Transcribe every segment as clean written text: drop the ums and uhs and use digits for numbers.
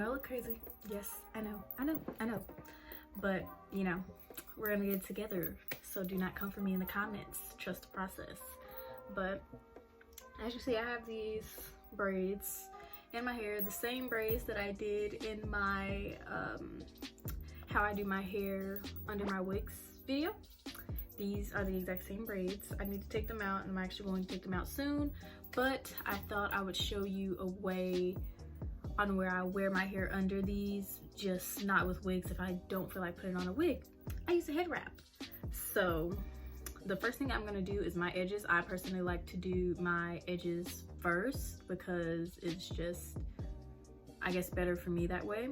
know I look crazy. Yes, I know. But, you know, we're gonna get together. So do not come for me in the comments. Trust the process. But as you see, I have these braids in my hair. The same braids that I did in my, how I do my hair under my wigs video. These are the exact same braids. I need to take them out, and I'm actually going to take them out soon. But I thought I would show you a way on where I wear my hair under these, just not with wigs if I don't feel like putting on a wig. I use a head wrap. So the first thing I'm gonna do is my edges. I personally like to do my edges first because it's just, I guess, better for me that way.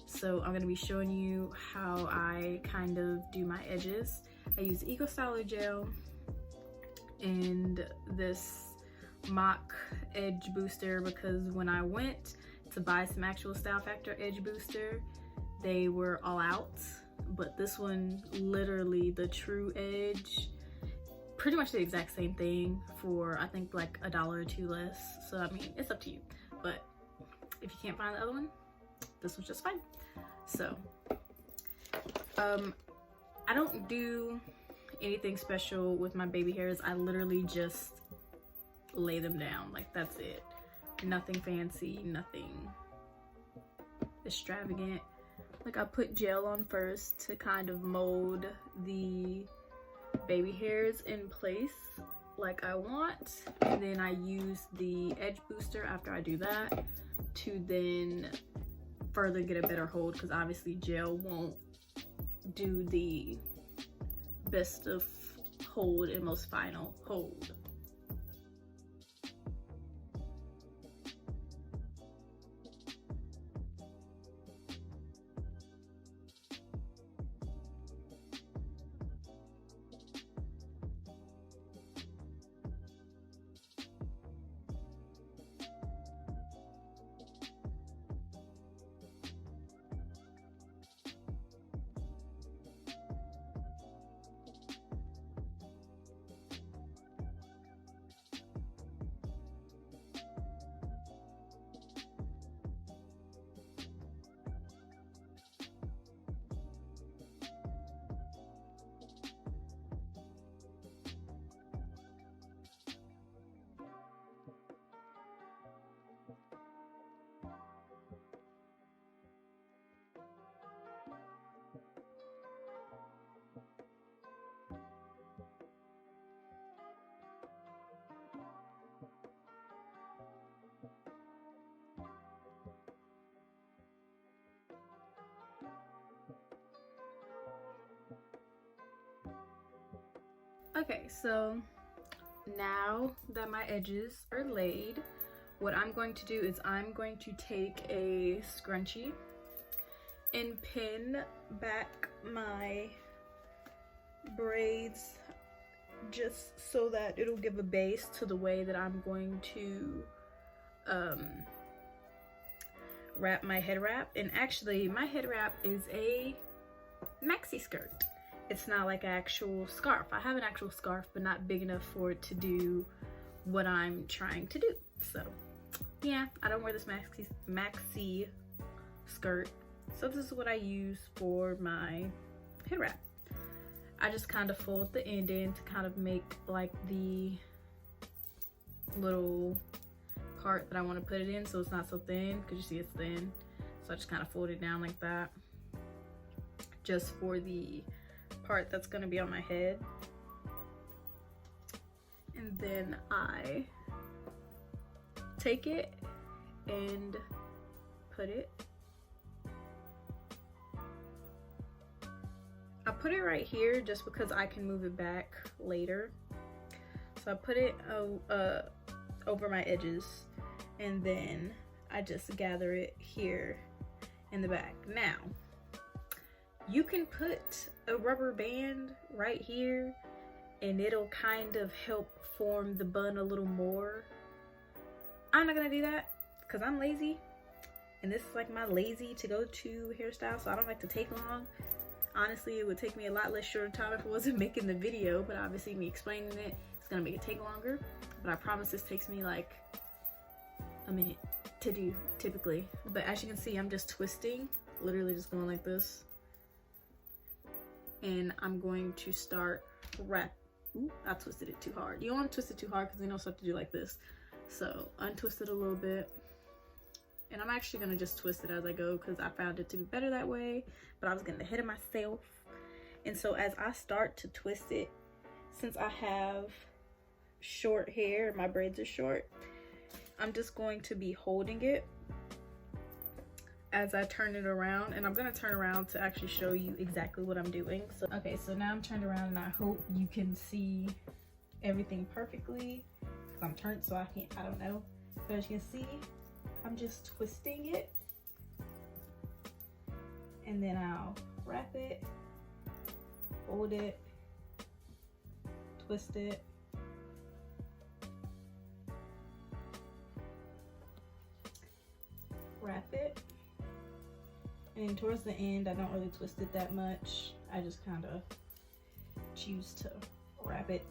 So I'm gonna be showing you how I kind of do my edges. I use Eco Styler gel and this mock edge booster because when I went to buy some actual Style Factor edge booster, they were all out. But this one, literally the true edge, pretty much the exact same thing for I think like $1 or $2 less. So I mean, it's up to you. But if you can't find the other one, this one's just fine. So I don't do anything special with my baby hairs. I literally just lay them down, like that's it. Nothing fancy, nothing extravagant. Like I put gel on first to kind of mold the baby hairs in place like I want, and then I use the edge booster after I do that to then further get a better hold, because obviously gel won't do the best of hold and most final hold. Okay, so now that my edges are laid, what I'm going to do is I'm going to take a scrunchie and pin back my braids just so that it'll give a base to the way that I'm going to wrap my head wrap. And actually my head wrap is a maxi skirt. It's not like an actual scarf. I have an actual scarf, but not big enough for it to do what I'm trying to do. So yeah, I don't wear this maxi skirt. So this is what I use for my head wrap. I just kind of fold the end in to kind of make like the little part that I want to put it in so it's not so thin, because you see it's thin. So I just kind of fold it down like that just for the part that's going to be on my head. And then I take it and put it, I put it right here just because I can move it back later. So I put it over my edges, and then I just gather it here in the back. Now you can put a rubber band right here and it'll kind of help form the bun a little more. I'm not gonna do that because I'm lazy, and this is like my lazy to go to hairstyle, so I don't like to take long. Honestly, it would take me a lot less short time if I wasn't making the video, but obviously me explaining it, it's gonna make it take longer. But I promise this takes me like a minute, to do typically. But as you can see, I'm just twisting, literally just going like this. And I'm going to start wrap. Ooh, I twisted it too hard. You don't want to twist it too hard because you know stuff to do like this. So untwist it a little bit. And I'm actually gonna just twist it as I go because I found it to be better that way, but I was getting ahead of myself. And so as I start to twist it, since I have short hair, my braids are short, I'm just going to be holding it as I turn it around. And I'm gonna turn around to actually show you exactly what I'm doing. So okay, so now I'm turned around and I hope you can see everything perfectly because I'm turned, so I don't know. But as you can see, I'm just twisting it, and then I'll wrap it, hold it, twist it, wrap it, and towards the end I don't really twist it that much. I just kind of choose to wrap it.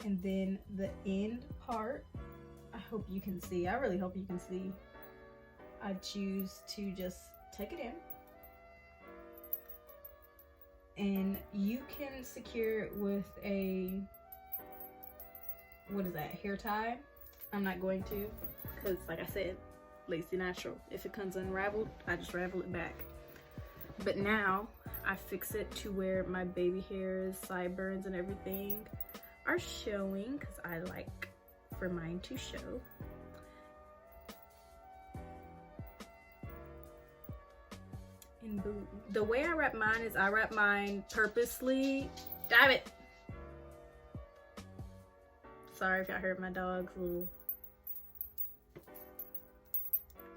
And then the end part, I hope you can see, I really hope you can see, I choose to just tuck it in. And you can secure it with a, what is that, hair tie? I'm not going to, because like I said, lazy natural. If it comes unraveled, I just ravel it back. But now I fix it to where my baby hairs, sideburns, and everything are showing because I like for mine to show. And boom. The way I wrap mine is I wrap mine purposely. Damn it! Sorry if y'all heard my dog's little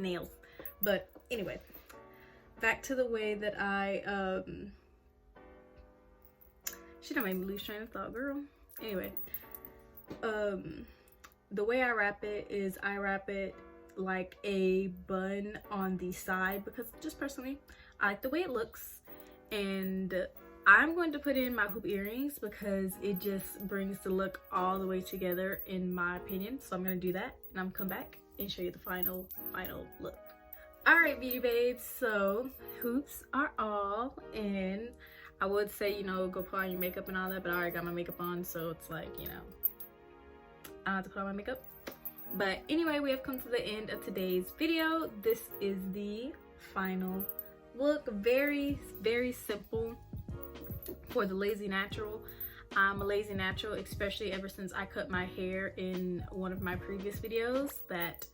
nails. But anyway, back to the way that I she done made me lose train of thought, girl. Anyway, the way I wrap it is I wrap it like a bun on the side because just personally I like the way it looks, and I'm going to put in my hoop earrings because it just brings the look all the way together in my opinion. So I'm gonna do that and I'm gonna come back and show you the final look. All right, beauty babes, so hoops are all in. I would say, you know, go put on your makeup and all that, but I already got my makeup on, so it's like, you know, I don't have to put on my makeup. But anyway, we have come to the end of today's video. This is the final look. Very, very simple for the lazy natural. I'm a lazy natural, especially ever since I cut my hair in one of my previous videos that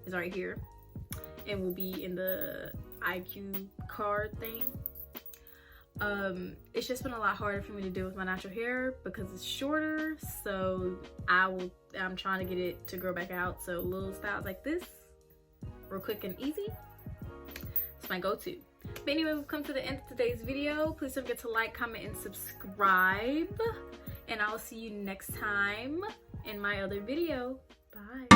is right here and will be in the IQ card thing. It's just been a lot harder for me to deal with my natural hair because it's shorter, so I'm trying to get it to grow back out. So little styles like this, real quick and easy, it's my go-to. But anyway, we've come to the end of today's video. Please don't forget to like, comment, and subscribe, and I'll see you next time in my other video. Bye.